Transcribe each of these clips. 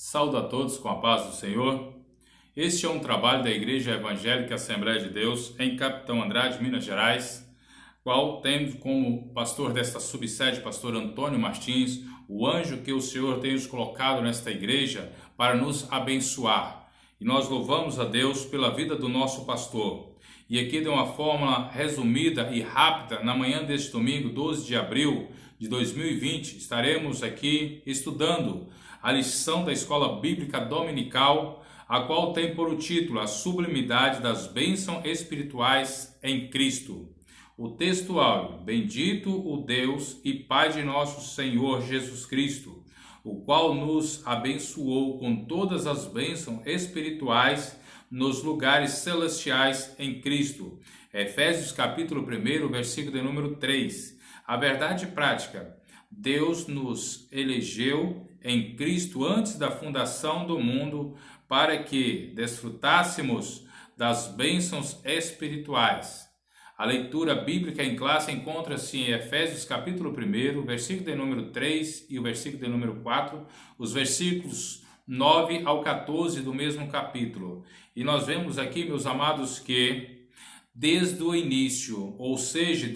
Saúdo a todos com a paz do Senhor. Este é um trabalho da Igreja Evangélica Assembleia de Deus em Capitão Andrade, Minas Gerais, qual tem como pastor desta subsede, pastor Antônio Martins, o anjo que o Senhor tem nos colocado nesta igreja para nos abençoar. E nós louvamos a Deus pela vida do nosso pastor. E aqui de uma forma resumida e rápida, na manhã deste domingo, 12 de abril de 2020, estaremos aqui estudando a lição da Escola Bíblica Dominical, a qual tem por título A Sublimidade das Bênçãos Espirituais em Cristo. O texto áureo: Bendito o Deus e Pai de nosso Senhor Jesus Cristo, o qual nos abençoou com todas as bênçãos espirituais nos lugares celestiais em Cristo. Efésios capítulo 1, versículo de número 3. A verdade prática: Deus nos elegeu em Cristo antes da fundação do mundo para que desfrutássemos das bênçãos espirituais. A leitura bíblica em classe encontra-se em Efésios capítulo 1, versículo de número 3 e o versículo de número 4, os versículos 9 ao 14 do mesmo capítulo. E nós vemos aqui, meus amados, que desde o início, ou seja,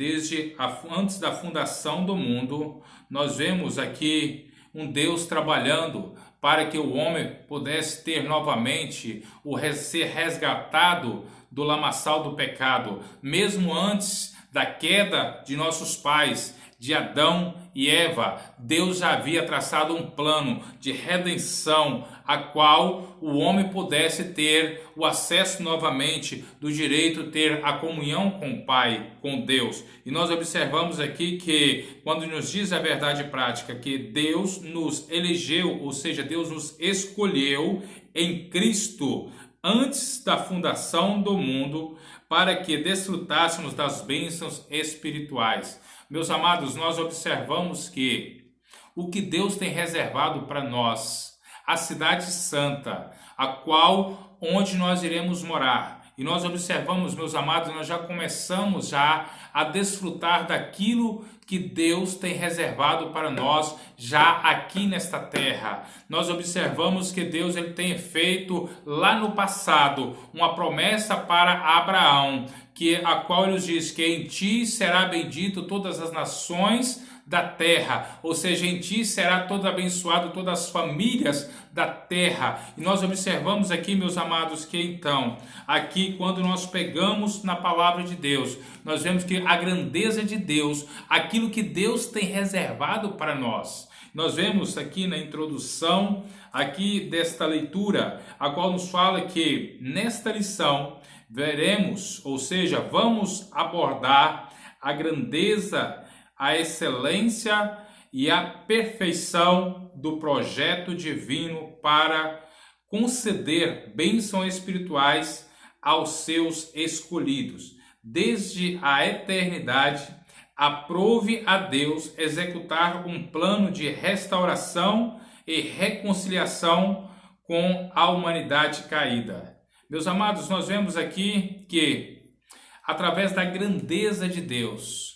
antes da fundação do mundo, nós vemos aqui um Deus trabalhando para que o homem pudesse ter novamente ser resgatado do lamaçal do pecado, mesmo antes da queda de nossos pais, de Adão e Eva. Deus já havia traçado um plano de redenção, a qual o homem pudesse ter o acesso novamente do direito de ter a comunhão com o Pai, com Deus. E nós observamos aqui que, quando nos diz a verdade prática, que Deus nos elegeu, ou seja, Deus nos escolheu em Cristo antes da fundação do mundo, para que desfrutássemos das bênçãos espirituais. Meus amados, nós observamos que o que Deus tem reservado para nós, a cidade santa, onde nós iremos morar. E nós observamos, meus amados, nós já começamos a desfrutar daquilo que Deus tem reservado para nós já aqui nesta terra. Nós observamos que Deus ele tem feito lá no passado uma promessa para Abraão, a qual ele nos diz que em ti será bendito todas as nações da terra, ou seja, em ti será todo abençoado todas as famílias da terra. E nós observamos aqui, meus amados, que então, aqui quando nós pegamos na palavra de Deus, nós vemos que a grandeza de Deus, aquilo que Deus tem reservado para nós. Nós vemos aqui na introdução aqui desta leitura, a qual nos fala que nesta lição veremos, ou seja, vamos abordar a grandeza, a excelência e a perfeição do projeto divino para conceder bênçãos espirituais aos seus escolhidos. Desde a eternidade, aprove a Deus executar um plano de restauração e reconciliação com a humanidade caída. Meus amados, nós vemos aqui que, através da grandeza de Deus,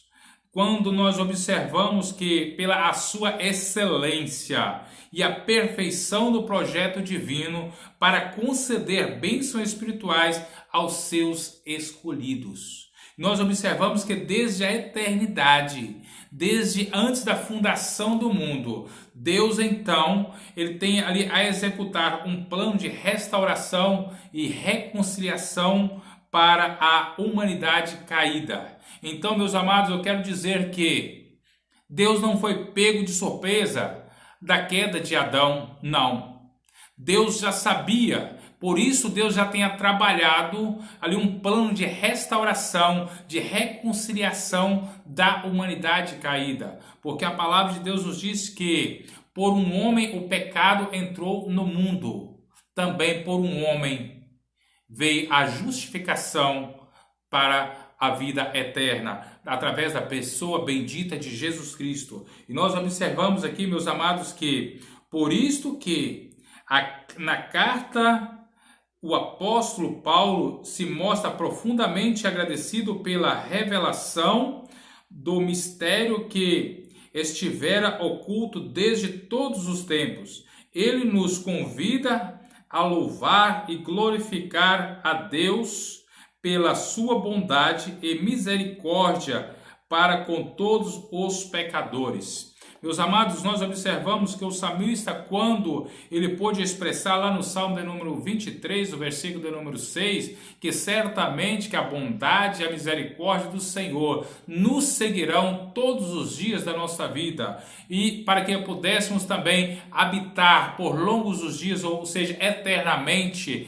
quando nós observamos que pela a sua excelência e a perfeição do projeto divino para conceder bênçãos espirituais aos seus escolhidos. Nós observamos que desde a eternidade, desde antes da fundação do mundo, Deus então, ele tem ali a executar um plano de restauração e reconciliação para a humanidade caída. Então, meus amados, eu quero dizer que Deus não foi pego de surpresa da queda de Adão, não. Deus já sabia, por isso Deus já tenha trabalhado ali um plano de restauração, de reconciliação da humanidade caída. Porque a palavra de Deus nos diz que por um homem o pecado entrou no mundo, também por um homem veio a justificação para a vida eterna, através da pessoa bendita de Jesus Cristo. E nós observamos aqui, meus amados, que por isto que na carta o apóstolo Paulo se mostra profundamente agradecido pela revelação do mistério que estivera oculto desde todos os tempos ele nos convida a louvar e glorificar a Deus pela sua bondade e misericórdia para com todos os pecadores. Meus amados, nós observamos que o salmista, quando ele pôde expressar lá no Salmo de número 23, o versículo de número 6, que certamente que a bondade e a misericórdia do Senhor nos seguirão todos os dias da nossa vida, e para que pudéssemos também habitar por longos os dias, ou seja, eternamente,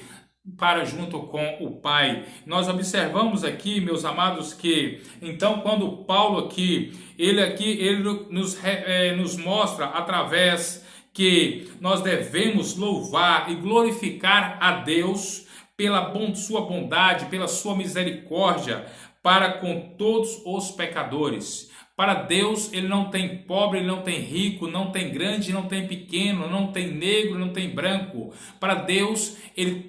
para junto com o Pai. Nós observamos aqui, meus amados, que então quando Paulo ele nos mostra através que nós devemos louvar e glorificar a Deus pela sua bondade, pela sua misericórdia para com todos os pecadores. Para Deus, ele não tem pobre, ele não tem rico, não tem grande, não tem pequeno, não tem negro, não tem branco. Para Deus,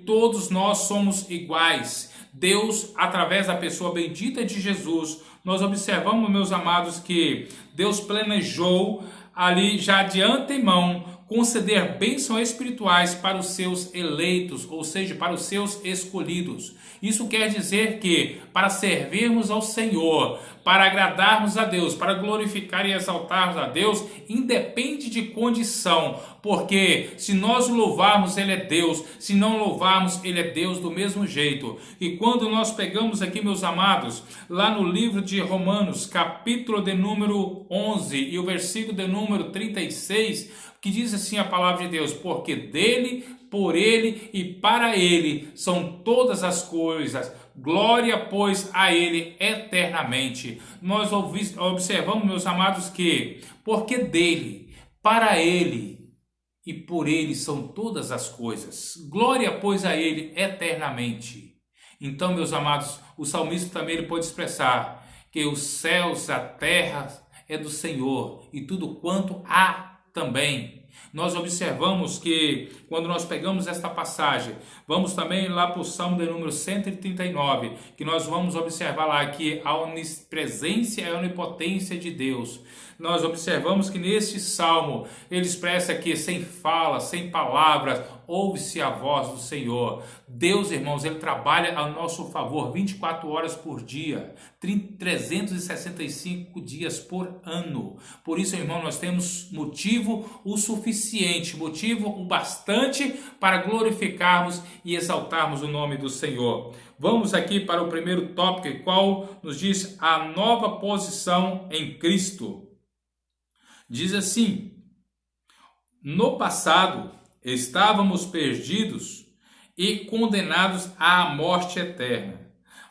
todos nós somos iguais. Deus, através da pessoa bendita de Jesus, nós observamos, meus amados, que Deus planejou ali já de antemão conceder bênçãos espirituais para os seus eleitos, ou seja, para os seus escolhidos. Isso quer dizer que para servirmos ao Senhor, para agradarmos a Deus, para glorificar e exaltarmos a Deus, independe de condição, porque se nós louvarmos, Ele é Deus, se não louvarmos, Ele é Deus do mesmo jeito. E quando nós pegamos aqui, meus amados, lá no livro de Romanos, capítulo de número 11 e o versículo de número 36, que diz assim a palavra de Deus: porque dele, por ele e para ele são todas as coisas, glória, pois, a ele eternamente. Nós observamos, meus amados, que porque dele, para ele e por ele são todas as coisas, glória, pois, a ele eternamente. Então, meus amados, o salmista também ele pode expressar que os céus, a terra é do Senhor e tudo quanto há também. Nós observamos que quando nós pegamos esta passagem, vamos também lá para o Salmo de número 139, que nós vamos observar lá que a onipresença e a onipotência de Deus. Nós observamos que neste Salmo ele expressa que sem fala, sem palavras, ouve-se a voz do Senhor. Deus, irmãos, ele trabalha a nosso favor 24 horas por dia, 365 dias por ano. Por isso, irmão, nós temos motivo o suficiente, motivo o bastante para glorificarmos e exaltarmos o nome do Senhor. Vamos aqui para o primeiro tópico, qual nos diz a nova posição em Cristo. Diz assim: no passado estávamos perdidos e condenados à morte eterna,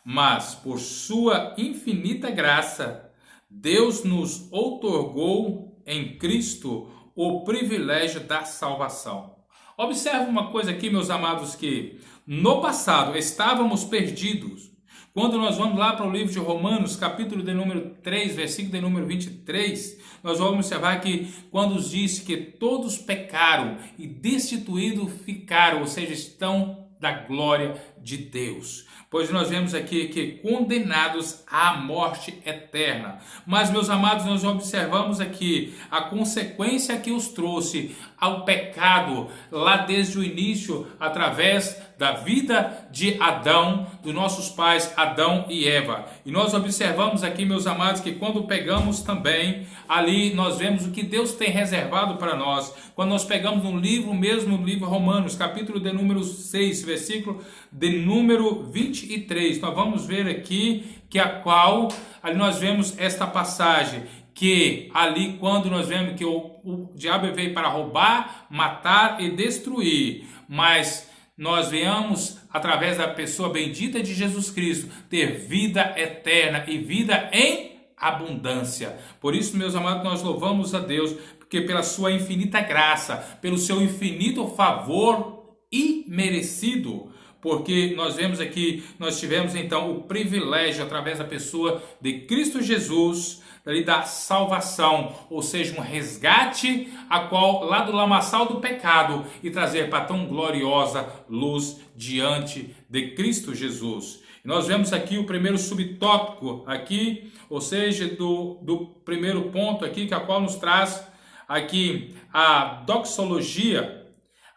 mas por sua infinita graça, Deus nos outorgou em Cristo o privilégio da salvação. Observe uma coisa aqui, meus amados, que no passado estávamos perdidos. Quando nós vamos lá para o livro de Romanos, capítulo de número 3, versículo de número 23, nós vamos observar que quando diz que todos pecaram e destituídos ficaram, ou seja, estão da glória de Deus. Pois nós vemos aqui que condenados à morte eterna. Mas, meus amados, nós observamos aqui a consequência que os trouxe ao pecado lá desde o início, através da vida de Adão, dos nossos pais Adão e Eva. E nós observamos aqui, meus amados, que quando pegamos também ali, nós vemos o que Deus tem reservado para nós. Quando nós pegamos no livro mesmo, no livro Romanos, capítulo de número 6, versículo de número 23, nós vamos ver aqui que ali nós vemos esta passagem, que ali quando nós vemos que o diabo veio para roubar, matar e destruir, mas nós venhamos, através da pessoa bendita de Jesus Cristo, ter vida eterna e vida em abundância. Por isso, meus amados, nós louvamos a Deus, porque pela sua infinita graça, pelo seu infinito favor imerecido, porque nós vemos aqui, nós tivemos então o privilégio, através da pessoa de Cristo Jesus, da salvação, ou seja, um resgate a qual lá do lamaçal do pecado e trazer para tão gloriosa luz diante de Cristo Jesus. E nós vemos aqui o primeiro subtópico aqui, ou seja, do primeiro ponto aqui, que a qual nos traz aqui a doxologia,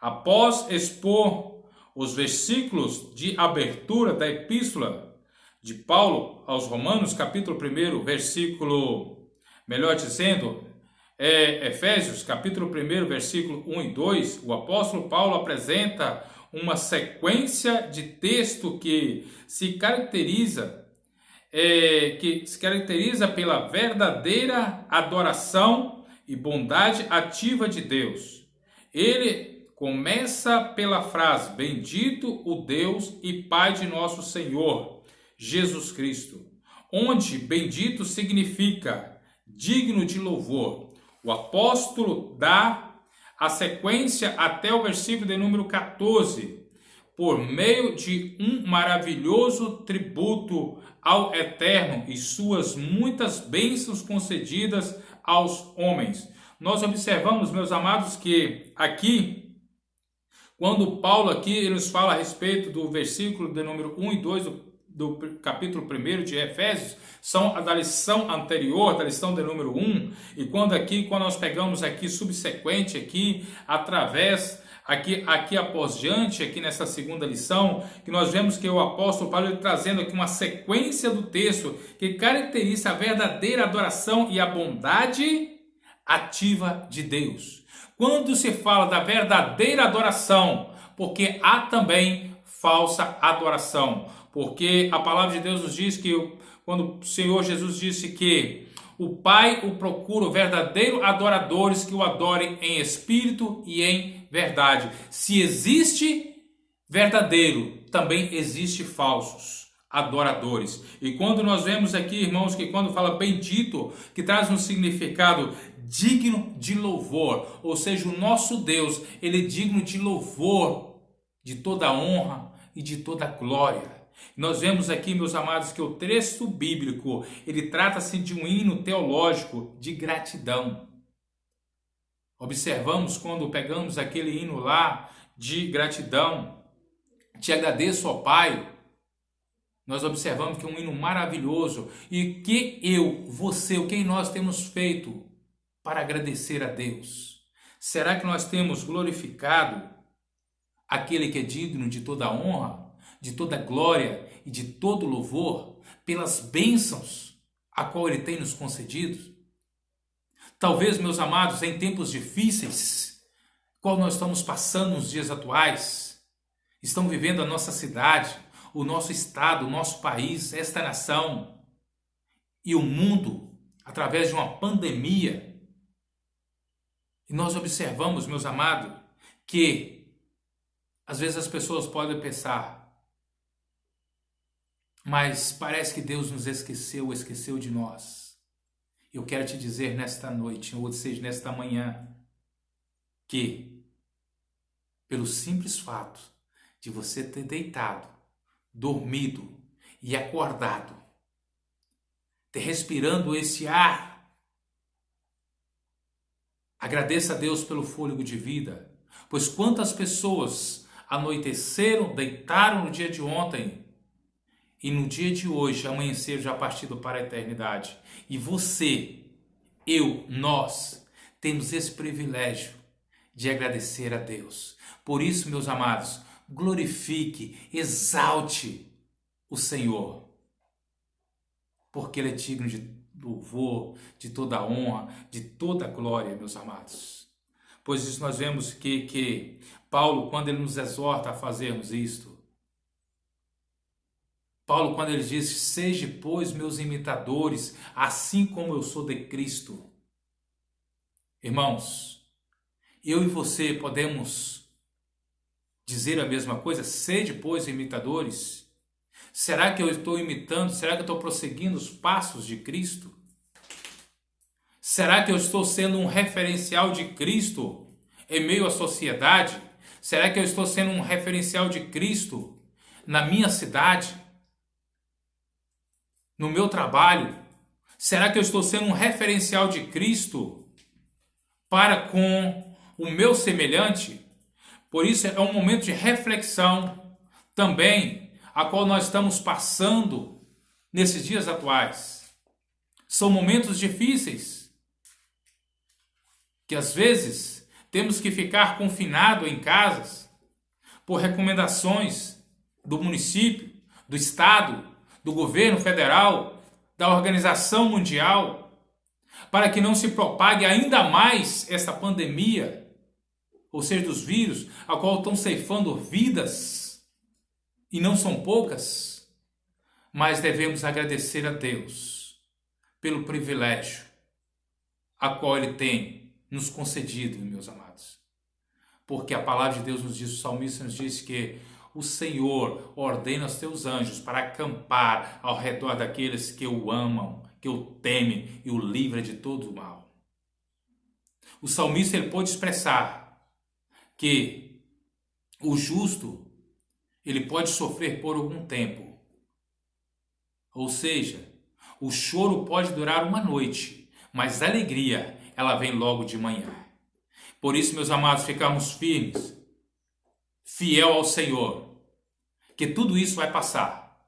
após expor os versículos de abertura da epístola de Paulo aos Romanos, capítulo 1, versículo, melhor dizendo, Efésios, capítulo 1, versículo 1 e 2, o apóstolo Paulo apresenta uma sequência de texto que se caracteriza pela verdadeira adoração e bondade ativa de Deus. Ele começa pela frase: bendito o Deus e Pai de nosso Senhor Jesus Cristo, onde bendito significa digno de louvor. O apóstolo dá a sequência até o versículo de número 14, por meio de um maravilhoso tributo ao Eterno e suas muitas bênçãos concedidas aos homens. Nós observamos, meus amados, que aqui, quando Paulo aqui ele nos fala a respeito do versículo de número 1 e 2 do capítulo 1 de Efésios, são da lição anterior, da lição de número 1, e quando nós pegamos aqui subsequente aqui, através aqui após diante, aqui nessa segunda lição, que nós vemos que o apóstolo Paulo ele trazendo aqui uma sequência do texto que caracteriza a verdadeira adoração e a bondade ativa de Deus. Quando se fala da verdadeira adoração, porque há também falsa adoração, porque a palavra de Deus nos diz que quando o Senhor Jesus disse que o Pai o procura verdadeiros adoradores que o adorem em espírito e em verdade. Se existe verdadeiro, também existe falsos adoradores. E quando nós vemos aqui, irmãos, que quando fala bendito, que traz um significado digno de louvor, ou seja, o nosso Deus, ele é digno de louvor, de toda honra e de toda glória. Nós vemos aqui, meus amados, que o texto bíblico, ele trata-se de um hino teológico de gratidão. Observamos quando pegamos aquele hino lá de gratidão, te agradeço, ó Pai. Nós observamos que é um hino maravilhoso e que você, o que nós temos feito para agradecer a Deus? Será que nós temos glorificado aquele que é digno de toda honra, de toda glória e de todo louvor pelas bênçãos a qual Ele tem nos concedido? Talvez, meus amados, em tempos difíceis, qual nós estamos passando nos dias atuais, estão vivendo a nossa cidade, o nosso estado, o nosso país, esta nação e o mundo, através de uma pandemia. E nós observamos, meus amados, que às vezes as pessoas podem pensar, mas parece que Deus nos esqueceu de nós. Eu quero te dizer nesta noite, ou seja, nesta manhã, que pelo simples fato de você ter deitado, dormido e acordado, ter respirando esse ar, agradeça a Deus pelo fôlego de vida, pois quantas pessoas anoiteceram, deitaram no dia de ontem, e no dia de hoje, amanhecer já partido para a eternidade. E você, nós, temos esse privilégio de agradecer a Deus. Por isso, meus amados, glorifique, exalte o Senhor. Porque Ele é digno de louvor, de toda honra, de toda glória, meus amados. Pois isso nós vemos que Paulo, quando ele nos exorta a fazermos isto, Paulo, quando ele diz, seja, pois, meus imitadores, assim como eu sou de Cristo. Irmãos, eu e você podemos dizer a mesma coisa? Sede, pois, imitadores. Será que eu estou imitando? Será que eu estou prosseguindo os passos de Cristo? Será que eu estou sendo um referencial de Cristo em meio à sociedade? Será que eu estou sendo um referencial de Cristo na minha cidade? No meu trabalho? Será que eu estou sendo um referencial de Cristo para com o meu semelhante? Por isso é um momento de reflexão também, a qual nós estamos passando nesses dias atuais. São momentos difíceis, que às vezes temos que ficar confinado em casas por recomendações do município, do estado, do governo federal, da Organização Mundial, para que não se propague ainda mais esta pandemia, ou seja, dos vírus, a qual estão ceifando vidas, e não são poucas, mas devemos agradecer a Deus pelo privilégio a qual Ele tem nos concedido, meus amados. Porque a palavra de Deus nos diz, o salmista nos diz que o Senhor ordena os teus anjos para acampar ao redor daqueles que o amam, que o temem e o livra de todo o mal. O salmista ele pôde expressar que o justo ele pode sofrer por algum tempo. Ou seja, o choro pode durar uma noite, mas a alegria ela vem logo de manhã. Por isso, meus amados, ficamos firmes, fiel ao Senhor, que tudo isso vai passar.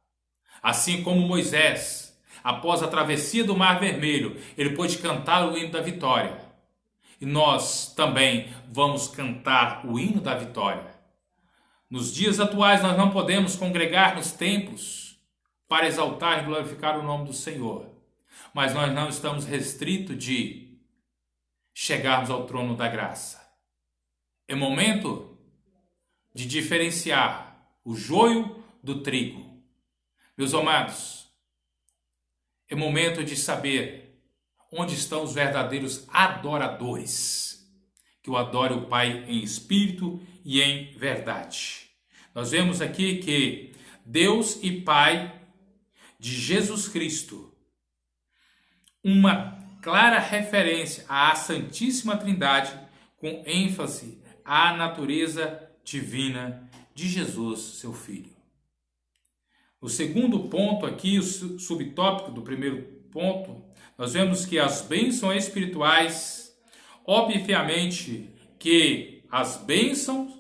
Assim como Moisés, após a travessia do Mar Vermelho, ele pôde cantar o hino da vitória. E nós também vamos cantar o hino da vitória. Nos dias atuais nós não podemos congregar nos templos para exaltar e glorificar o nome do Senhor. Mas nós não estamos restritos de chegarmos ao trono da graça. É momento de diferenciar o joio do trigo. Meus amados, é momento de saber onde estão os verdadeiros adoradores, que o adore o Pai em espírito e em verdade. Nós vemos aqui que Deus e Pai de Jesus Cristo, uma clara referência à Santíssima Trindade, com ênfase à natureza divina de Jesus, seu Filho. O segundo ponto aqui, o subtópico do primeiro ponto, nós vemos que as bênçãos espirituais, obviamente que as bênçãos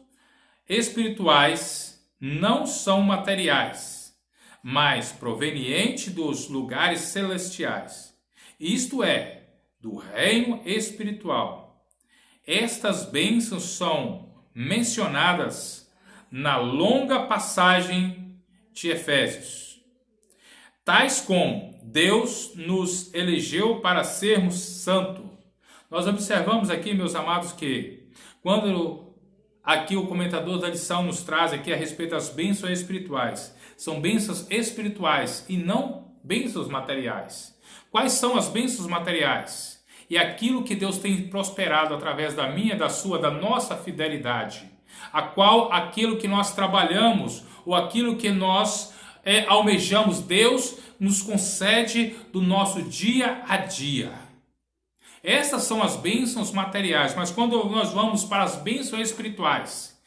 espirituais não são materiais, mas provenientes dos lugares celestiais. Isto é, do reino espiritual. Estas bênçãos são mencionadas na longa passagem de Efésios. Tais como Deus nos elegeu para sermos santos. Nós observamos aqui, meus amados, que quando aqui o comentador da lição nos traz aqui a respeito das bênçãos espirituais, são bênçãos espirituais e não bênçãos materiais. Quais são as bênçãos materiais? E aquilo que Deus tem prosperado através da minha, da sua, da nossa fidelidade, a qual aquilo que nós trabalhamos ou aquilo que nós almejamos, Deus nos concede do nosso dia a dia. Essas são as bênçãos materiais, mas quando nós vamos para as bênçãos espirituais,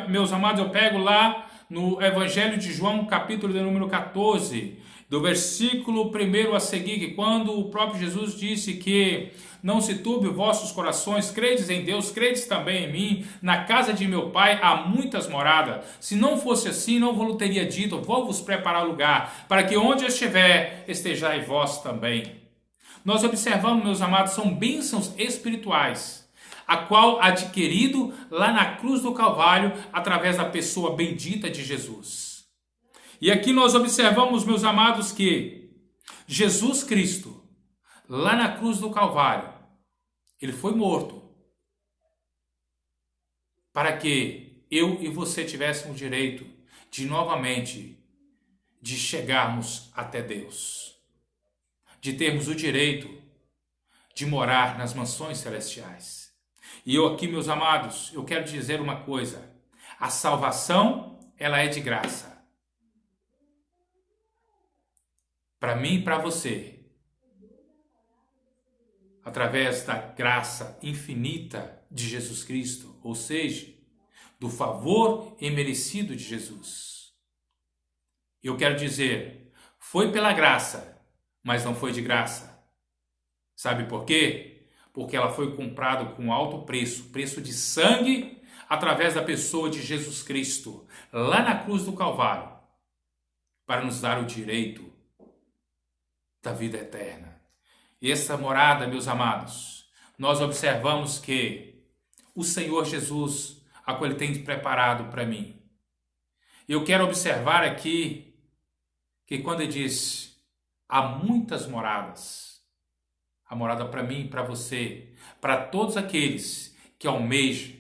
meus amados, eu pego lá no Evangelho de João, capítulo de número 14, do versículo 1 a seguir, que quando o próprio Jesus disse que não se turbe vossos corações, credes em Deus, credes também em mim, na casa de meu Pai há muitas moradas. Se não fosse assim, não vos teria dito, vou vos preparar lugar, para que onde eu estiver, estejais vós também. Nós observamos, meus amados, são bênçãos espirituais, a qual adquirido lá na cruz do Calvário, através da pessoa bendita de Jesus. E aqui nós observamos, meus amados, que Jesus Cristo, lá na cruz do Calvário, ele foi morto para que eu e você tivéssemos o direito de novamente de chegarmos até Deus, de termos o direito de morar nas mansões celestiais. E eu aqui, meus amados, eu quero dizer uma coisa: a salvação, ela é de graça. Para mim e para você, através da graça infinita de Jesus Cristo, ou seja, do favor imerecido de Jesus. Eu quero dizer, foi pela graça, mas não foi de graça. Sabe por quê? Porque ela foi comprada com alto preço, preço de sangue, através da pessoa de Jesus Cristo, lá na cruz do Calvário, para nos dar o direito da vida eterna. E essa morada, meus amados, nós observamos que o Senhor Jesus, a qual Ele tem preparado para mim. Eu quero observar aqui que quando Ele diz, há muitas moradas, a morada para mim e para você, para todos aqueles que almejam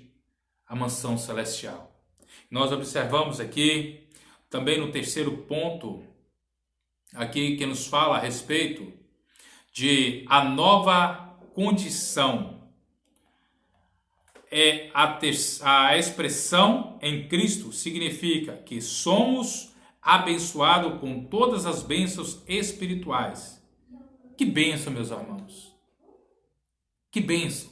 a mansão celestial. Nós observamos aqui, também no terceiro ponto, aqui que nos fala a respeito de a nova condição. A expressão em Cristo significa que somos abençoados com todas as bênçãos espirituais. Que bênção, meus irmãos! Que bênção!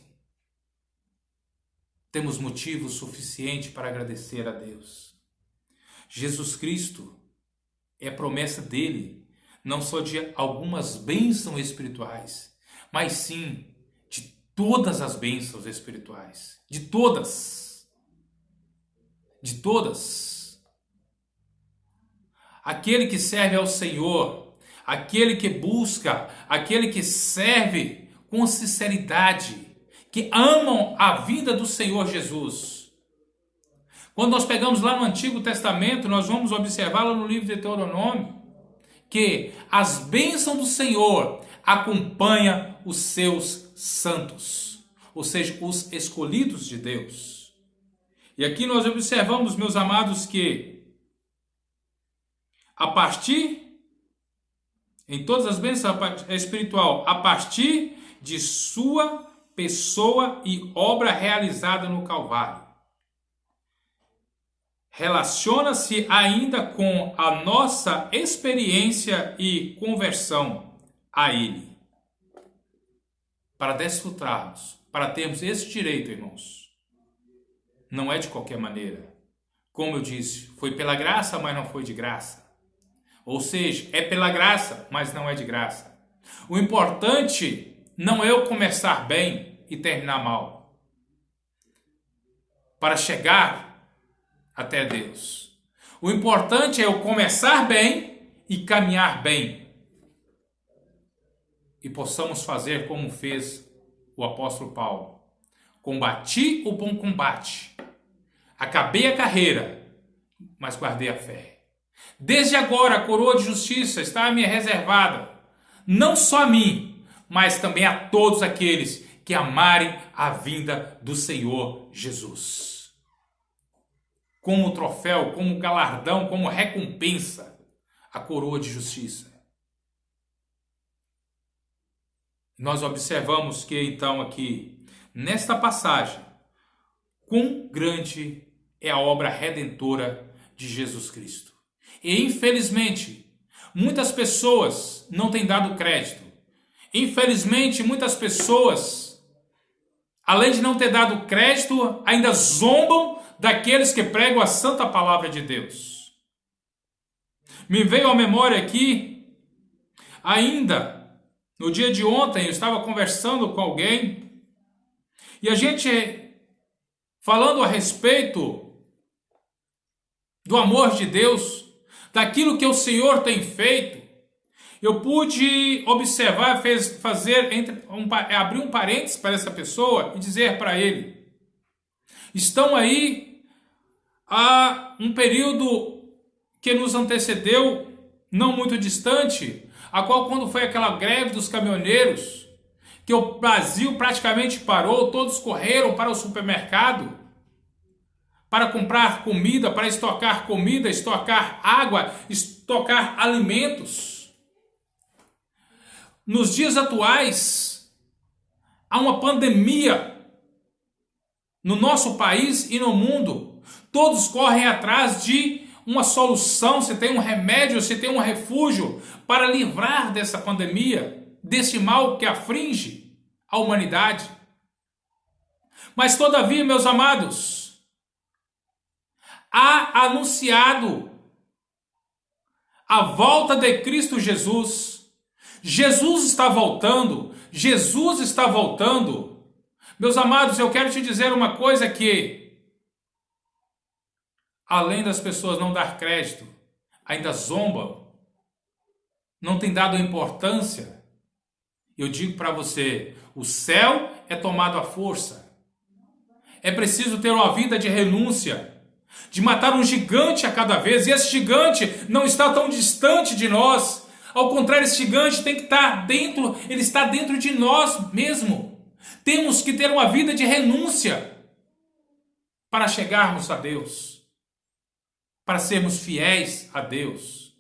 Temos motivo suficiente para agradecer a Deus. Jesus Cristo é promessa dele, não só de algumas bênçãos espirituais, mas sim de todas as bênçãos espirituais. De todas. De todas. Aquele que serve ao Senhor, aquele que busca, aquele que serve com sinceridade, que amam a vida do Senhor Jesus. Quando nós pegamos lá no Antigo Testamento, nós vamos observar lá no livro de Deuteronômio, que as bênçãos do Senhor acompanham os seus santos, ou seja, os escolhidos de Deus. E aqui nós observamos, meus amados, que a partir, em todas as bênçãos espiritual, a partir de sua pessoa e obra realizada no Calvário, relaciona-se ainda com a nossa experiência e conversão a Ele. Para desfrutarmos, para termos esse direito, irmãos, não é de qualquer maneira. Como eu disse, foi pela graça, mas não foi de graça. Ou seja, é pela graça, mas não é de graça. O importante não é eu começar bem e terminar mal, para chegar até Deus. O importante é eu começar bem e caminhar bem. E possamos fazer como fez o apóstolo Paulo. Combati o bom combate. Acabei a carreira, mas guardei a fé. Desde agora a coroa de justiça está a me reservada, não só a mim, mas também a todos aqueles que amarem a vinda do Senhor Jesus. Como troféu, como galardão, como recompensa, a coroa de justiça. Nós observamos que então aqui, nesta passagem, quão grande é a obra redentora de Jesus Cristo. E infelizmente, muitas pessoas não têm dado crédito. Infelizmente, muitas pessoas, além de não ter dado crédito, ainda zombam daqueles que pregam a santa palavra de Deus. Me veio à memória aqui, ainda no dia de ontem, eu estava conversando com alguém e a gente falando a respeito do amor de Deus, daquilo que o Senhor tem feito. Eu pude observar, abrir um parênteses para essa pessoa e dizer para ele: estão aí há um período que nos antecedeu, não muito distante, a qual quando foi aquela greve dos caminhoneiros, que o Brasil praticamente parou, todos correram para o supermercado para comprar comida, para estocar comida, estocar água, estocar alimentos. Nos dias atuais, há uma pandemia no nosso país e no mundo. Todos correm atrás de uma solução, se tem um remédio, se tem um refúgio para livrar dessa pandemia, desse mal que aflige a humanidade. Mas todavia, meus amados, há anunciado a volta de Cristo Jesus. Jesus está voltando. Jesus está voltando. Meus amados, eu quero te dizer uma coisa que, além das pessoas não dar crédito, ainda zombam, não tem dado importância. Eu digo para você, o céu é tomado à força. É preciso ter uma vida de renúncia, de matar um gigante a cada vez. E esse gigante não está tão distante de nós. Ao contrário, esse gigante tem que estar dentro, ele está dentro de nós mesmo. Temos que ter uma vida de renúncia para chegarmos a Deus, para sermos fiéis a Deus.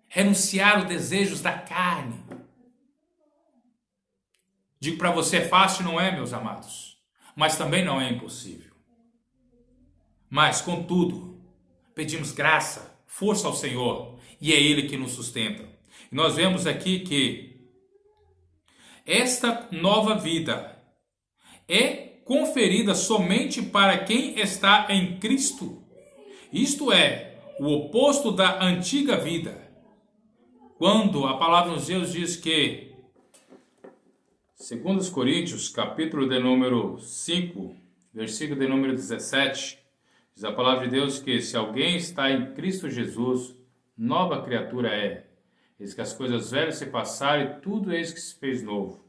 Renunciar os desejos da carne. Digo para você, é fácil, não é, meus amados? Mas também não é impossível. Mas, contudo, pedimos graça, força ao Senhor, e é Ele que nos sustenta. E nós vemos aqui que esta nova vida é conferida somente para quem está em Cristo. Isto é, o oposto da antiga vida. Quando a palavra de Deus diz que, segundo os Coríntios, capítulo de número 5, versículo de número 17, diz a palavra de Deus que se alguém está em Cristo Jesus, nova criatura é. Eis que as coisas velhas se passaram e tudo eis que se fez novo.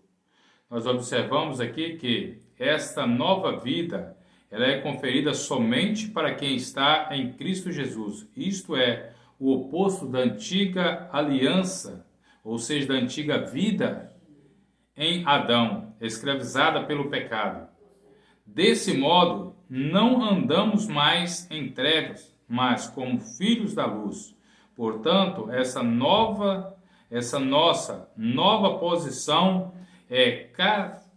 Nós observamos aqui que esta nova vida, ela é conferida somente para quem está em Cristo Jesus. Isto é, o oposto da antiga aliança, ou seja, da antiga vida em Adão, escravizada pelo pecado. Desse modo, não andamos mais em trevas, mas como filhos da luz. Portanto, essa nossa nova posição é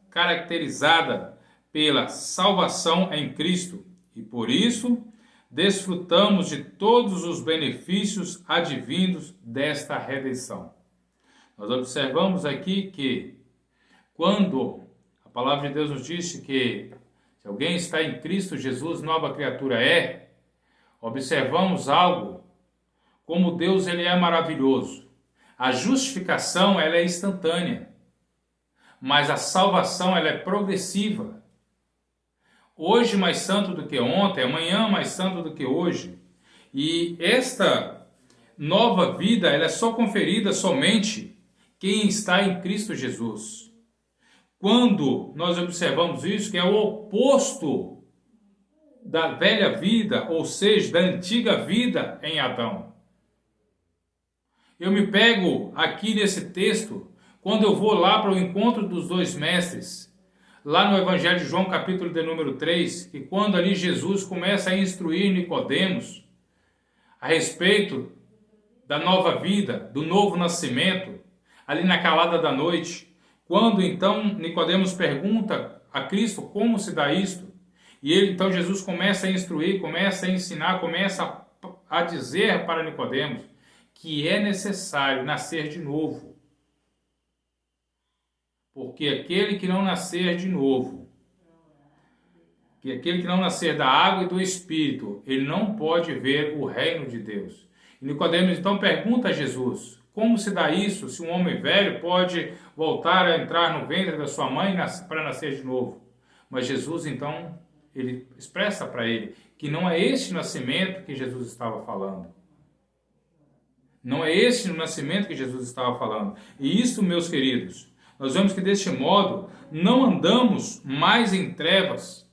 caracterizada pela salvação em Cristo e por isso desfrutamos de todos os benefícios advindos desta redenção. Nós observamos aqui que quando a palavra de Deus nos disse que se alguém está em Cristo Jesus, nova criatura é, observamos algo como Deus ele é maravilhoso. A justificação ela é instantânea, mas a salvação ela é progressiva. Hoje mais santo do que ontem, amanhã mais santo do que hoje. E esta nova vida ela é só conferida somente quem está em Cristo Jesus. Quando nós observamos isso, que é o oposto da velha vida, ou seja, da antiga vida em Adão. Eu me pego aqui nesse texto, quando eu vou lá para o encontro dos dois mestres, lá no Evangelho de João, capítulo de número 3, que quando ali Jesus começa a instruir Nicodemos a respeito da nova vida, do novo nascimento, ali na calada da noite, quando então Nicodemos pergunta a Cristo como se dá isto, e ele então Jesus começa a instruir, começa a ensinar, começa a dizer para Nicodemos que é necessário nascer de novo. Porque aquele que não nascer de novo, que aquele que não nascer da água e do Espírito, ele não pode ver o reino de Deus. E Nicodemos então pergunta a Jesus, como se dá isso se um homem velho pode voltar a entrar no ventre da sua mãe para nascer de novo? Mas Jesus então, ele expressa para ele que não é este nascimento que Jesus estava falando. Não é este o nascimento que Jesus estava falando. E isso, meus queridos, nós vemos que deste modo não andamos mais em trevas,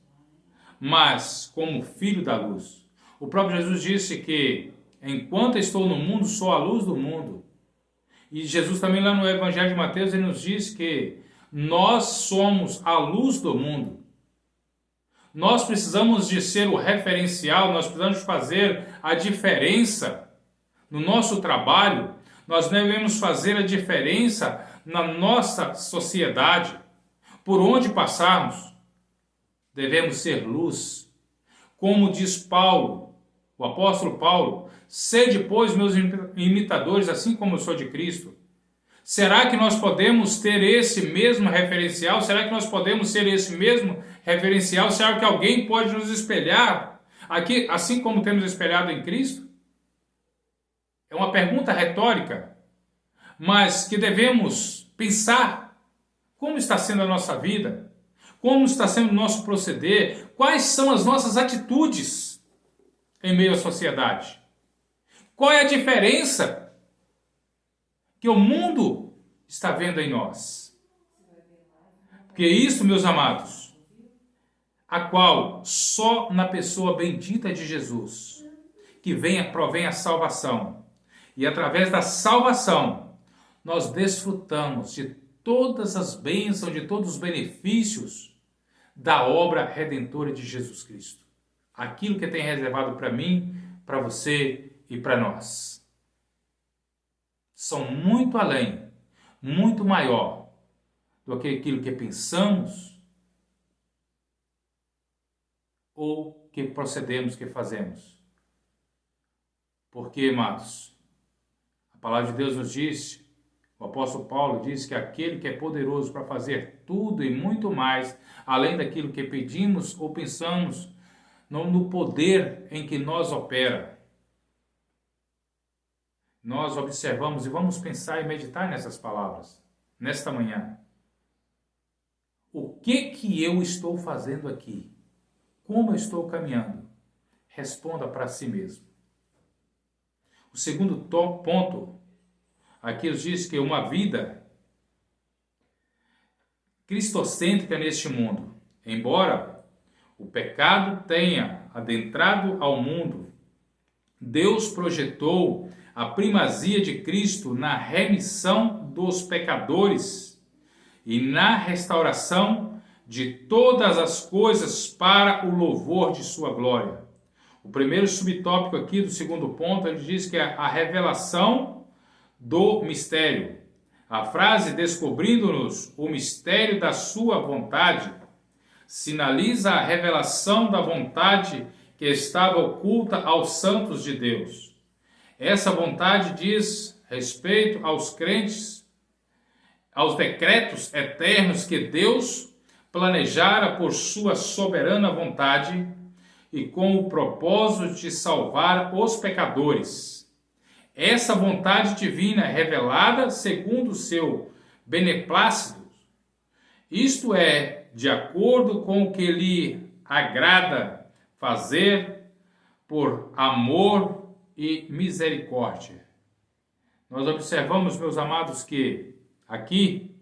mas como filho da luz. O próprio Jesus disse que enquanto estou no mundo, sou a luz do mundo. E Jesus também lá no Evangelho de Mateus, ele nos diz que nós somos a luz do mundo. Nós precisamos de ser o referencial, nós precisamos fazer a diferença no nosso trabalho, nós devemos fazer a diferença na nossa sociedade. Por onde passarmos, devemos ser luz. Como diz Paulo, o apóstolo Paulo, sede, pois, meus imitadores, assim como eu sou de Cristo. Será que nós podemos ter esse mesmo referencial? Será que nós podemos ser esse mesmo referencial? Será que alguém pode nos espelhar aqui, assim como temos espelhado em Cristo? É uma pergunta retórica, mas que devemos pensar como está sendo a nossa vida, como está sendo o nosso proceder, quais são as nossas atitudes em meio à sociedade. Qual é a diferença que o mundo está vendo em nós? Porque isso, meus amados, a qual só na pessoa bendita de Jesus que provém a salvação. E através da salvação, nós desfrutamos de todas as bênçãos, de todos os benefícios da obra redentora de Jesus Cristo. Aquilo que tem reservado para mim, para você e para nós. São muito além, muito maior do que aquilo que pensamos ou que procedemos, que fazemos. Porque, amados, a palavra de Deus nos diz, o apóstolo Paulo diz que aquele que é poderoso para fazer tudo e muito mais, além daquilo que pedimos ou pensamos, no poder em que nós opera. Nós observamos e vamos pensar e meditar nessas palavras, nesta manhã. O que eu estou fazendo aqui? Como eu estou caminhando? Responda para si mesmo. O segundo ponto, aqui diz que uma vida cristocêntrica neste mundo, embora o pecado tenha adentrado ao mundo, Deus projetou a primazia de Cristo na remissão dos pecadores e na restauração de todas as coisas para o louvor de sua glória. O primeiro subtópico aqui do segundo ponto, ele diz que é a revelação do mistério. A frase descobrindo-nos o mistério da sua vontade sinaliza a revelação da vontade que estava oculta aos santos de Deus. Essa vontade diz respeito aos crentes, aos decretos eternos que Deus planejara por sua soberana vontade e com o propósito de salvar os pecadores. Essa vontade divina é revelada segundo o seu beneplácito, isto é, de acordo com o que lhe agrada fazer por amor e misericórdia. Nós observamos, meus amados, que aqui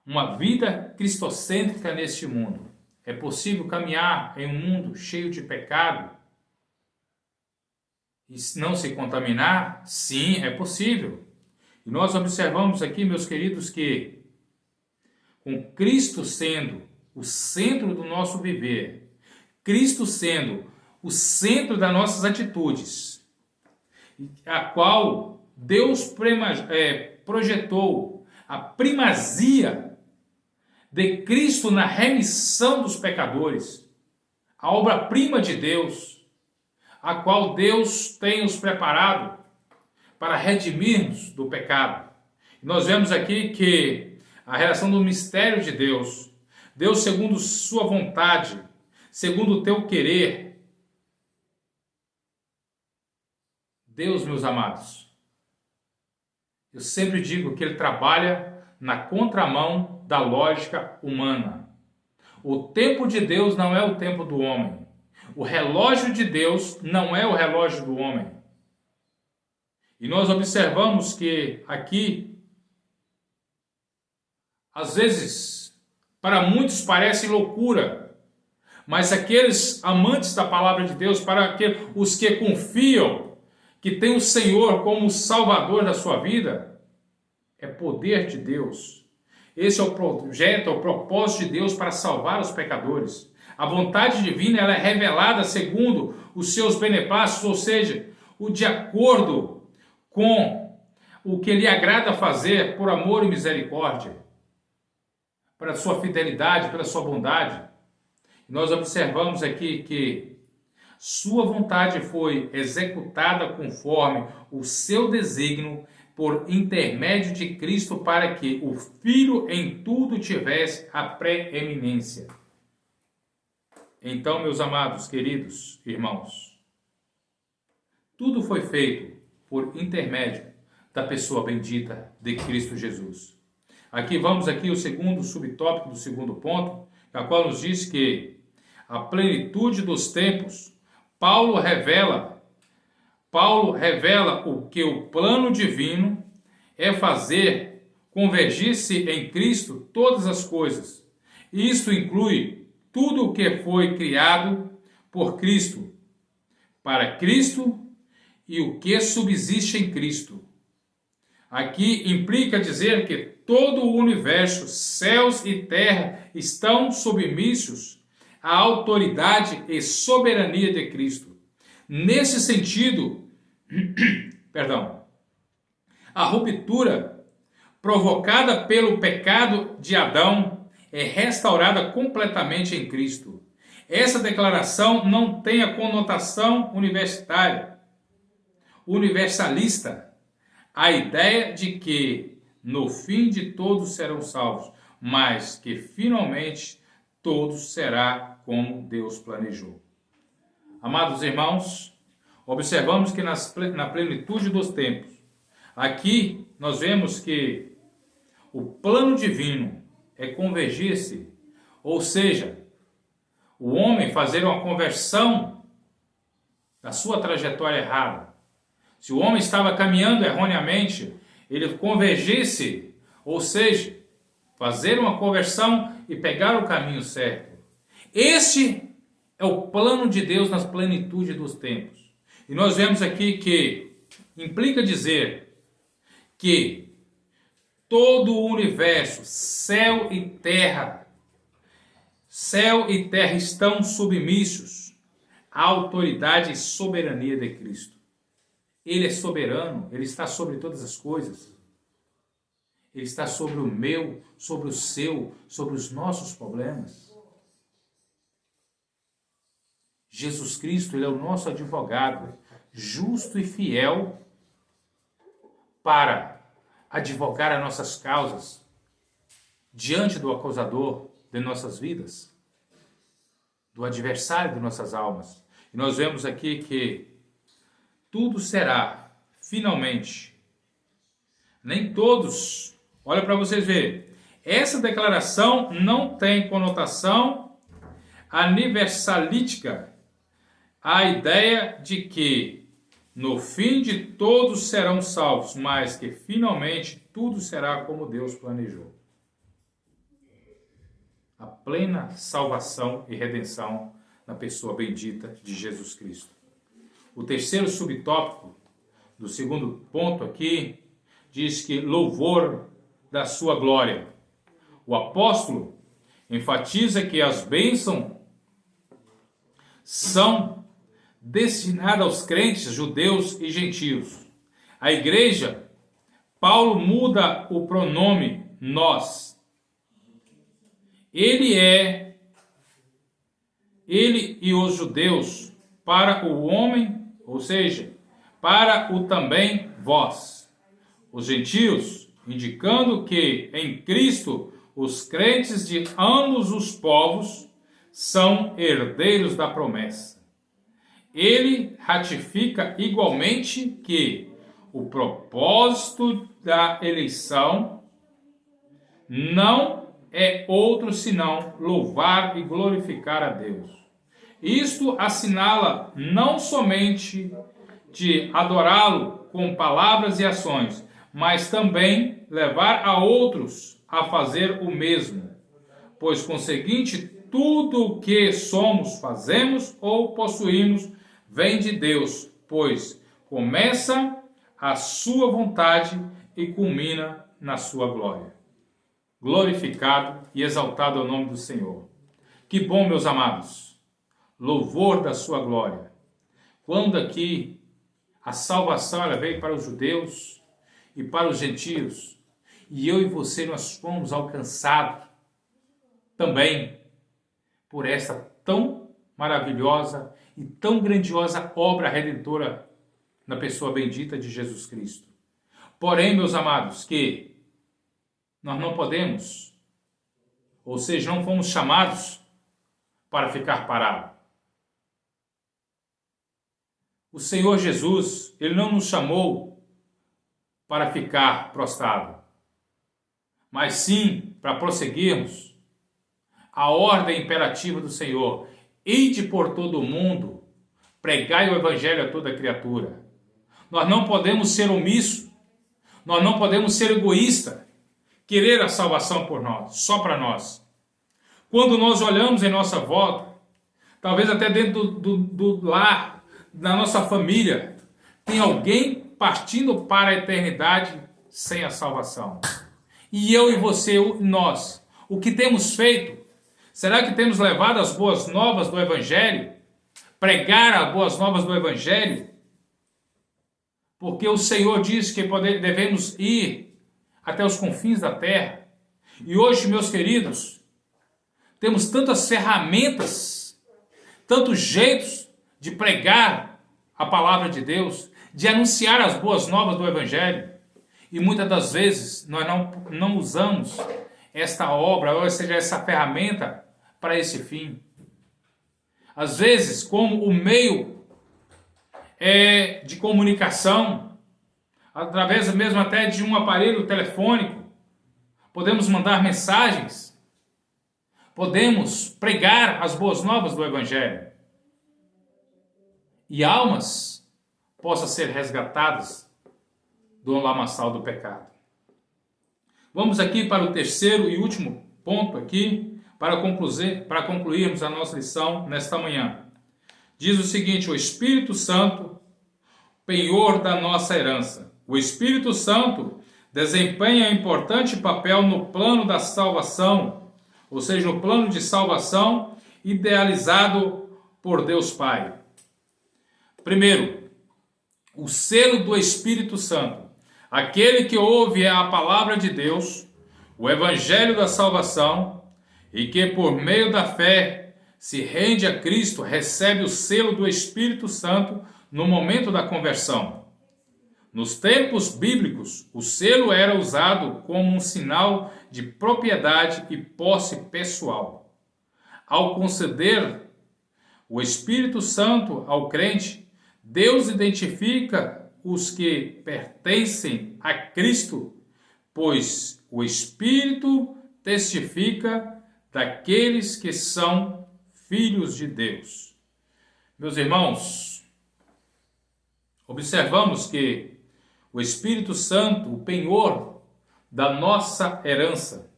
uma vida cristocêntrica neste mundo. É possível caminhar em um mundo cheio de pecado e não se contaminar? Sim, é possível. E nós observamos aqui, meus queridos, que com Cristo sendo o centro do nosso viver, Cristo sendo o centro das nossas atitudes, a qual Deus projetou a primazia de Cristo na remissão dos pecadores, a obra-prima de Deus, a qual Deus tem nos preparado para redimir-nos do pecado. Nós vemos aqui que a relação do mistério de Deus, Deus segundo sua vontade, segundo o teu querer. Deus, meus amados, eu sempre digo que Ele trabalha na contramão da lógica humana. O tempo de Deus não é o tempo do homem. O relógio de Deus não é o relógio do homem. E nós observamos que aqui, às vezes, para muitos parece loucura, mas aqueles amantes da palavra de Deus, para os que confiam, que tem o Senhor como Salvador da sua vida, é poder de Deus. Esse é o projeto, é o propósito de Deus para salvar os pecadores. A vontade divina ela é revelada segundo os seus beneplácitos, ou seja, o de acordo com o que lhe agrada fazer por amor e misericórdia, para a sua fidelidade, pela sua bondade. Nós observamos aqui que sua vontade foi executada conforme o seu desígnio por intermédio de Cristo para que o Filho em tudo tivesse a preeminência. Então, meus amados, queridos irmãos, tudo foi feito por intermédio da pessoa bendita de Cristo Jesus. Aqui vamos aqui o segundo subtópico do segundo ponto, a qual nos diz que a plenitude dos tempos, Paulo revela o que o plano divino é fazer convergir-se em Cristo todas as coisas. Isso inclui tudo o que foi criado por Cristo, para Cristo e o que subsiste em Cristo. Aqui implica dizer que todo o universo, céus e terra, estão submissos à autoridade e soberania de Cristo. Nesse sentido, a ruptura provocada pelo pecado de Adão é restaurada completamente em Cristo. Essa declaração não tem a conotação universalista, a ideia de que no fim de todos serão salvos, mas que finalmente todos será como Deus planejou. Amados irmãos, observamos que na plenitude dos tempos, aqui nós vemos que o plano divino é convergir-se, ou seja, o homem fazer uma conversão da sua trajetória errada. Se o homem estava caminhando erroneamente, ele convergisse, ou seja, fazer uma conversão e pegar o caminho certo. Este é o plano de Deus na plenitude dos tempos. E nós vemos aqui que implica dizer que todo o universo, céu e terra estão submissos à autoridade e soberania de Cristo. Ele é soberano, ele está sobre todas as coisas. Ele está sobre o meu, sobre o seu, sobre os nossos problemas. Jesus Cristo, ele é o nosso advogado, justo e fiel para advogar as nossas causas diante do acusador de nossas vidas, do adversário de nossas almas. E nós vemos aqui que tudo será, finalmente, nem todos, olha para vocês verem, essa declaração não tem conotação universalística, a ideia de que no fim de todos serão salvos, mas que finalmente tudo será como Deus planejou. A plena salvação e redenção na pessoa bendita de Jesus Cristo. O terceiro subtópico do segundo ponto aqui diz que louvor da sua glória. O apóstolo enfatiza que as bênçãos são destinadas aos crentes judeus e gentios. A igreja, Paulo muda o pronome nós. Ele e os judeus para o homem, ou seja, para o também vós. Os gentios, indicando que em Cristo os crentes de ambos os povos são herdeiros da promessa. Ele ratifica igualmente que o propósito da eleição não é outro senão louvar e glorificar a Deus. Isto assinala não somente de adorá-lo com palavras e ações, mas também levar a outros a fazer o mesmo. Pois, conseguinte, tudo o que somos, fazemos ou possuímos vem de Deus, pois começa a sua vontade e culmina na sua glória. Glorificado e exaltado é o nome do Senhor. Que bom, meus amados, louvor da sua glória. Quando aqui a salvação ela veio para os judeus e para os gentios, e eu e você nós fomos alcançados também por essa tão maravilhosa e tão grandiosa obra redentora na pessoa bendita de Jesus Cristo. Porém, meus amados, que nós não podemos, ou seja, não fomos chamados para ficar parados. O Senhor Jesus, Ele não nos chamou para ficar prostrado, mas sim para prosseguirmos a ordem imperativa do Senhor: ide por todo o mundo, pregai o evangelho a toda criatura. Nós não podemos ser omissos, nós não podemos ser egoístas, querer a salvação por nós, só para nós. Quando nós olhamos em nossa volta, talvez até dentro do lar, da nossa família, tem alguém partindo para a eternidade sem a salvação. E eu e você, nós, o que temos feito? Será que temos levado as boas novas do Evangelho? Pregar as boas novas do Evangelho? Porque o Senhor diz que devemos ir até os confins da terra. E hoje, meus queridos, temos tantas ferramentas, tantos jeitos de pregar a palavra de Deus, de anunciar as boas novas do Evangelho. E muitas das vezes nós não usamos esta obra, ou seja, essa ferramenta para esse fim. Às vezes, como o meio de comunicação, através mesmo até de um aparelho telefônico, podemos mandar mensagens, podemos pregar as boas novas do Evangelho. E almas possam ser resgatadas do lamaçal do pecado. Vamos aqui para o terceiro e último ponto aqui, para concluirmos a nossa lição nesta manhã. Diz o seguinte: o Espírito Santo, penhor da nossa herança. O Espírito Santo desempenha um importante papel no plano da salvação, ou seja, no plano de salvação idealizado por Deus Pai. Primeiro, o selo do Espírito Santo. Aquele que ouve a palavra de Deus, o Evangelho da salvação, e que por meio da fé se rende a Cristo, recebe o selo do Espírito Santo no momento da conversão. Nos tempos bíblicos, o selo era usado como um sinal de propriedade e posse pessoal. Ao conceder o Espírito Santo ao crente, Deus identifica os que pertencem a Cristo, pois o Espírito testifica daqueles que são filhos de Deus. Meus irmãos, observamos que o Espírito Santo, o penhor da nossa herança.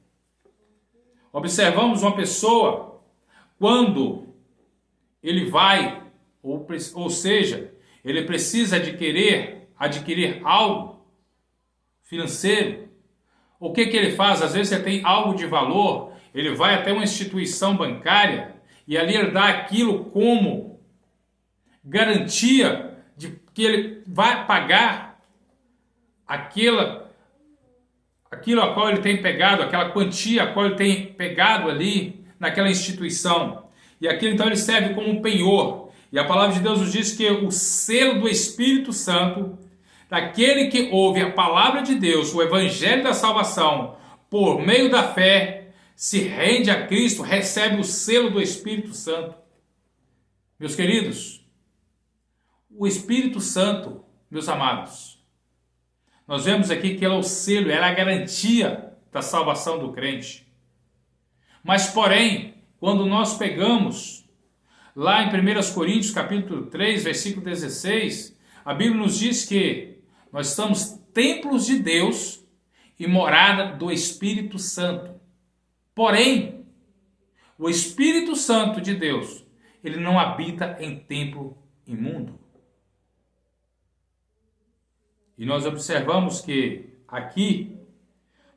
Observamos uma pessoa quando ele vai, ou seja, ele precisa adquirir algo financeiro. O que ele faz? Às vezes ele tem algo de valor, ele vai até uma instituição bancária e ali ele dá aquilo como garantia de que ele vai pagar aquilo a qual ele tem pegado, aquela quantia a qual ele tem pegado ali naquela instituição. E aquilo então ele serve como um penhor. E a palavra de Deus nos diz que o selo do Espírito Santo, daquele que ouve a palavra de Deus, o Evangelho da salvação, por meio da fé, se rende a Cristo, recebe o selo do Espírito Santo. Meus queridos, o Espírito Santo, meus amados, nós vemos aqui que ele é o selo, ela é a garantia da salvação do crente. Mas, porém, quando nós pegamos lá em 1 Coríntios capítulo 3, versículo 16, a Bíblia nos diz que nós somos templos de Deus e morada do Espírito Santo. Porém, o Espírito Santo de Deus, ele não habita em templo imundo. E nós observamos que aqui,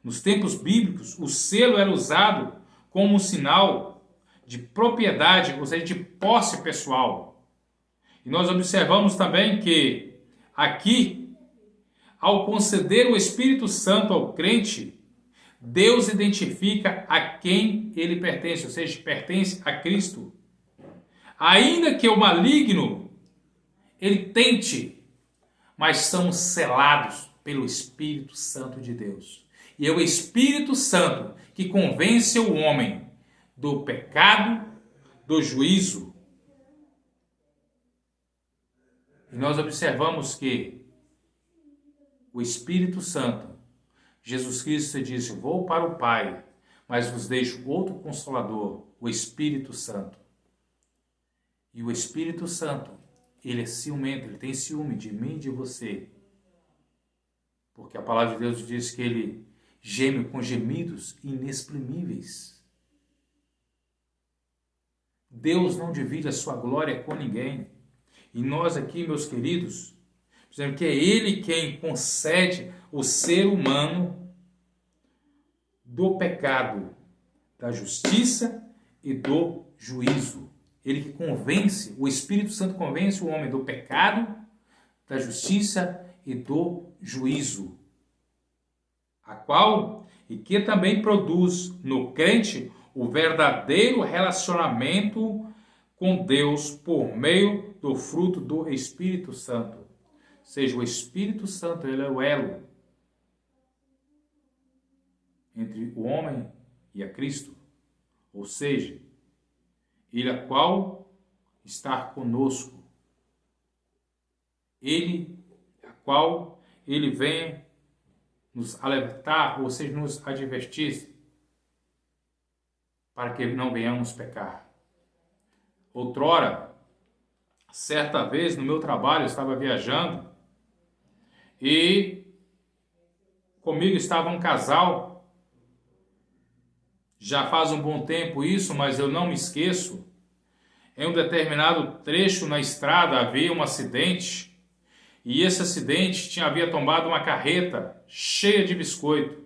nos tempos bíblicos, o selo era usado como um sinal de propriedade, ou seja, de posse pessoal. E nós observamos também que aqui, ao conceder o Espírito Santo ao crente, Deus identifica a quem ele pertence, ou seja, pertence a Cristo. Ainda que o maligno ele tente, mas são selados pelo Espírito Santo de Deus. E é o Espírito Santo que convence o homem do pecado, do juízo. E nós observamos que o Espírito Santo, Jesus Cristo disse: vou para o Pai, mas vos deixo outro Consolador, o Espírito Santo. E o Espírito Santo, ele é ciumento, ele tem ciúme de mim e de você. Porque a palavra de Deus diz que ele geme com gemidos inexprimíveis. Deus não divide a sua glória com ninguém. E nós aqui, meus queridos, dizendo que é Ele quem concede o ser humano do pecado, da justiça e do juízo. Ele que convence, o Espírito Santo convence o homem do pecado, da justiça e do juízo, a qual e que também produz no crente o verdadeiro relacionamento com Deus por meio do fruto do Espírito Santo. Ou seja, o Espírito Santo, ele é o elo entre o homem e a Cristo. Ou seja, ele a qual está conosco. Ele a qual ele vem nos alertar, ou seja, nos advertir, para que não venhamos pecar. Outrora, certa vez no meu trabalho, eu estava viajando e comigo estava um casal. Já faz um bom tempo isso, mas eu não me esqueço. Em um determinado trecho na estrada havia um acidente, e esse acidente havia tombado uma carreta cheia de biscoito.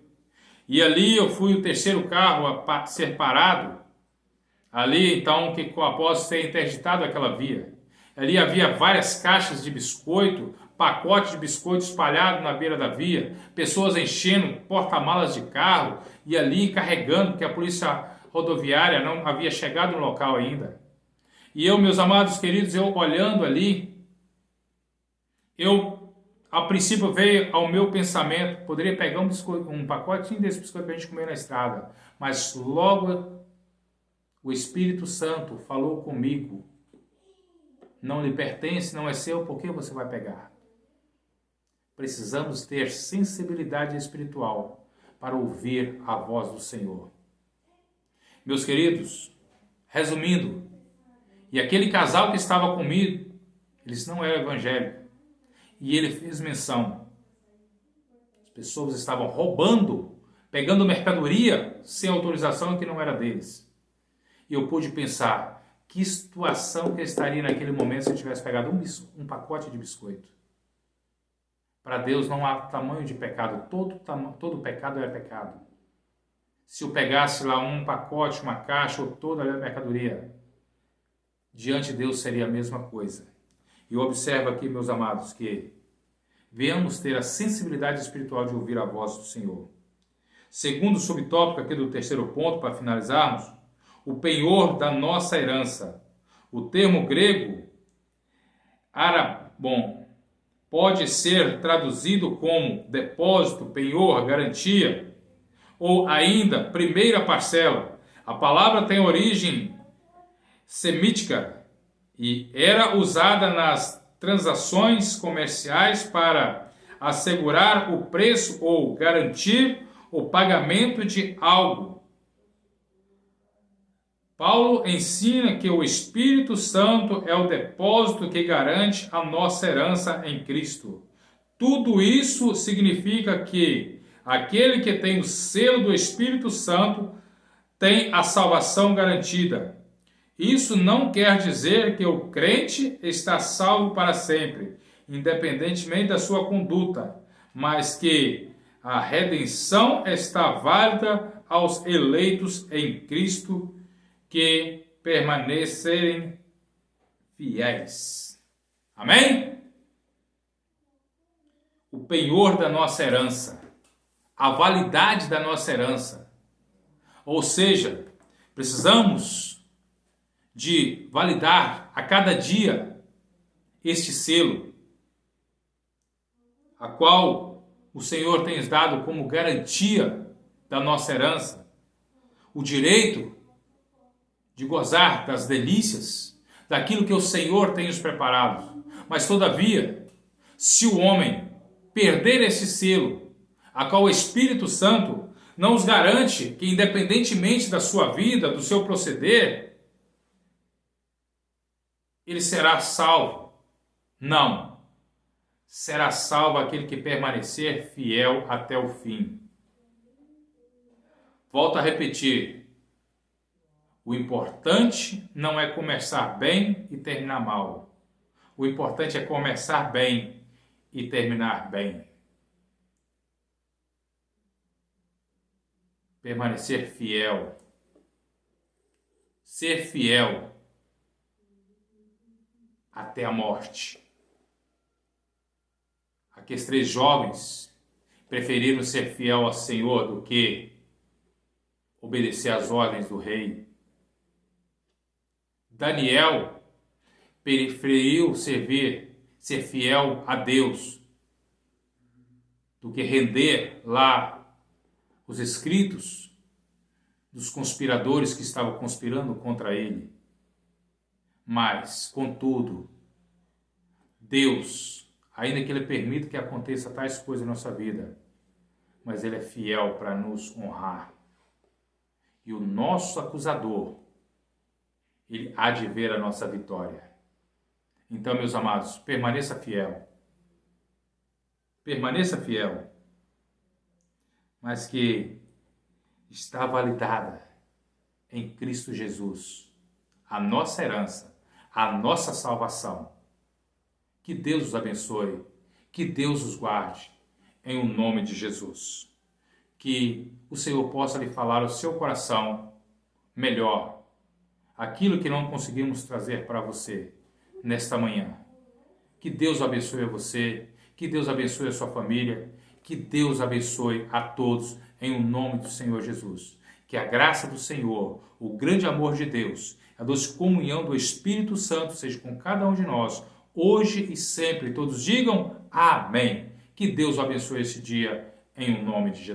E ali eu fui o terceiro carro a ser parado. Ali, então, que após ser interditado aquela via. Ali havia várias caixas de biscoito, pacotes de biscoito espalhados na beira da via, pessoas enchendo porta-malas de carro e ali carregando, porque a polícia rodoviária não havia chegado no local ainda. E eu, meus amados queridos, eu olhando ali, a princípio veio ao meu pensamento, poderia pegar um pacotinho desse biscoito para a gente comer na estrada, mas logo o Espírito Santo falou comigo: não lhe pertence, não é seu, por que você vai pegar? Precisamos ter sensibilidade espiritual para ouvir a voz do Senhor. Meus queridos, resumindo, e aquele casal que estava comigo, eles não eram evangélicos, e ele fez menção. As pessoas estavam roubando, pegando mercadoria sem autorização que não era deles. E eu pude pensar, que situação que eu estaria naquele momento se eu tivesse pegado um pacote de biscoito. Para Deus não há tamanho de pecado, todo pecado é pecado. Se eu pegasse lá um pacote, uma caixa ou toda a mercadoria, diante de Deus seria a mesma coisa. E observa aqui, meus amados, que venhamos ter a sensibilidade espiritual de ouvir a voz do Senhor. Segundo subtópico aqui do terceiro ponto, para finalizarmos, o penhor da nossa herança. O termo grego, arabon, pode ser traduzido como depósito, penhor, garantia, ou ainda primeira parcela. A palavra tem origem semítica e era usada nas transações comerciais para assegurar o preço ou garantir o pagamento de algo. Paulo ensina que o Espírito Santo é o depósito que garante a nossa herança em Cristo. Tudo isso significa que aquele que tem o selo do Espírito Santo tem a salvação garantida. Isso não quer dizer que o crente está salvo para sempre, independentemente da sua conduta, mas que a redenção está válida aos eleitos em Cristo que permanecerem fiéis. Amém? O penhor da nossa herança, a validade da nossa herança. Ou seja, precisamos de validar a cada dia este selo, a qual o Senhor tem nos dado como garantia da nossa herança, o direito de gozar das delícias, daquilo que o Senhor tem nos preparado. Mas, todavia, se o homem perder esse selo, a qual o Espírito Santo não os garante que, independentemente da sua vida, do seu proceder, ele será salvo. Não. Será salvo aquele que permanecer fiel até o fim. Volto a repetir. O importante não é começar bem e terminar mal. O importante é começar bem e terminar bem. Permanecer fiel. Ser fiel até a morte. Aqueles 3 jovens preferiram ser fiel ao Senhor do que obedecer às ordens do rei. Daniel preferiu ser fiel a Deus do que render lá os escritos dos conspiradores que estavam conspirando contra ele. Mas, contudo, Deus, ainda que Ele permita que aconteça tais coisas na nossa vida, mas Ele é fiel para nos honrar. E o nosso acusador, ele há de ver a nossa vitória. Então, meus amados, permaneça fiel. Permaneça fiel. Mas que está validada em Cristo Jesus a nossa herança, a nossa salvação. Que Deus os abençoe, que Deus os guarde, em o nome de Jesus. Que o Senhor possa lhe falar ao seu coração melhor, aquilo que não conseguimos trazer para você nesta manhã. Que Deus abençoe a você, que Deus abençoe a sua família, que Deus abençoe a todos em o nome do Senhor Jesus. Que a graça do Senhor, o grande amor de Deus, a doce comunhão do Espírito Santo seja com cada um de nós, hoje e sempre. Todos digam amém. Que Deus o abençoe esse dia em o nome de Jesus.